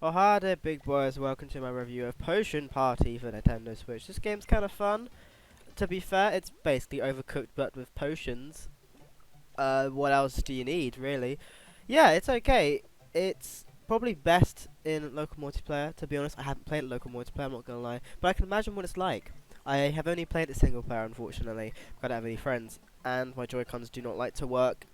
Oh hi there big boys, welcome to my review of Potion Party for Nintendo Switch. This game's kind of fun. To be fair, it's basically Overcooked but with potions. What else do you need, really? Yeah, it's okay. It's probably best in local multiplayer, to be honest. I haven't played local multiplayer, I'm not gonna lie. But I can imagine what it's like. I have only played it single player, unfortunately. I don't have any friends. And my Joy-Cons do not like to work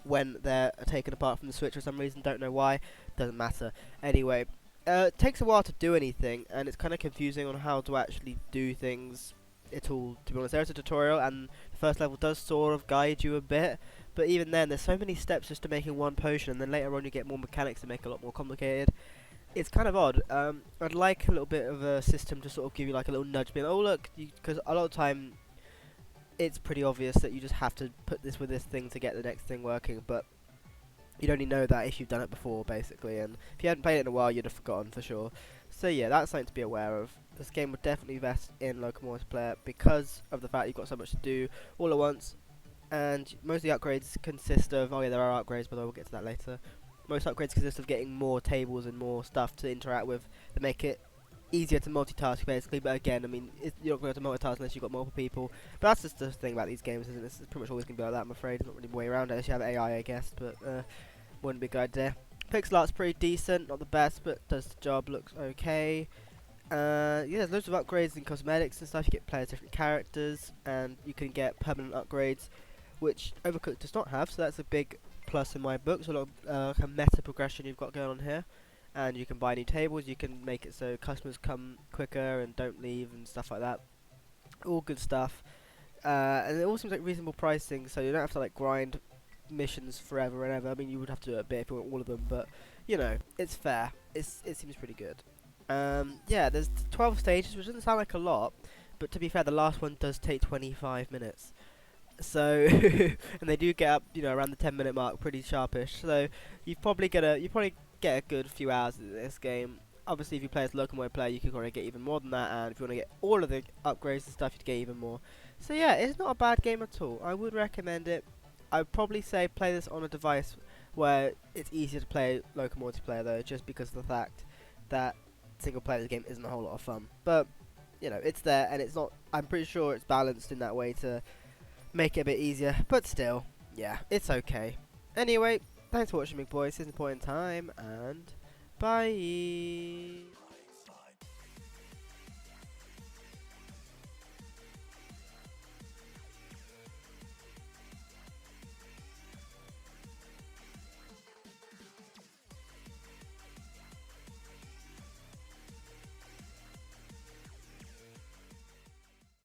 when they're taken apart from the Switch for some reason. Don't know why. Doesn't matter. Anyway, it takes a while to do anything, and it's kind of confusing on how to actually do things at all, to be honest. There's a tutorial, and the first level does sort of guide you a bit, but even then, there's so many steps just to making one potion, and then later on you get more mechanics to make it a lot more complicated. It's kind of odd. I'd like a little bit of a system to sort of give you like a little nudge, being, oh look, because a lot of time it's pretty obvious that you just have to put this with this thing to get the next thing working, but you'd only know that if you've done it before, basically, and if you hadn't played it in a while, you'd have forgotten for sure. So yeah, that's something to be aware of. This game would definitely be best in local multiplayer because of the fact you've got so much to do all at once, and most of the upgrades consist of, oh yeah, there are upgrades, but I will get to that later. Most upgrades consist of getting more tables and more stuff to interact with to make it easier to multitask, basically. But again, I mean, you're not going to multitask unless you've got multiple people. But that's just the thing about these games, isn't it? It's pretty much always going to be like that, I'm afraid. There's not really a way around it unless you have AI, I guess, but wouldn't be a good idea. Pixel art's pretty decent, not the best, but does the job, looks okay. Yeah, there's loads of upgrades and cosmetics and stuff. You get players different characters, and you can get permanent upgrades, which Overcooked does not have, so that's a big plus in my book. So a lot of kind of meta progression you've got going on here. And you can buy new tables, you can make it so customers come quicker and don't leave and stuff like that. All good stuff. And it all seems like reasonable pricing, so you don't have to like grind missions forever and ever. I mean, you would have to do it a bit if you want all of them, but you know, it's fair. It seems pretty good. Yeah, there's 12 stages, which doesn't sound like a lot, but to be fair, the last one does take 25 minutes. So, and they do get up, you know, around the 10-minute mark, pretty sharpish. So, you probably get a good few hours in this game. Obviously, if you play as local mode player, you can probably get even more than that, and if you want to get all of the upgrades and stuff, you'd get even more. So yeah, it's not a bad game at all. I would recommend it. I'd probably say play this on a device where it's easier to play local multiplayer though, just because of the fact that single player this game isn't a whole lot of fun. But, you know, it's there, and it's not, I'm pretty sure it's balanced in that way to make it a bit easier, but still, yeah, it's okay. Anyway, thanks for watching, big boys. It's an important time, and bye.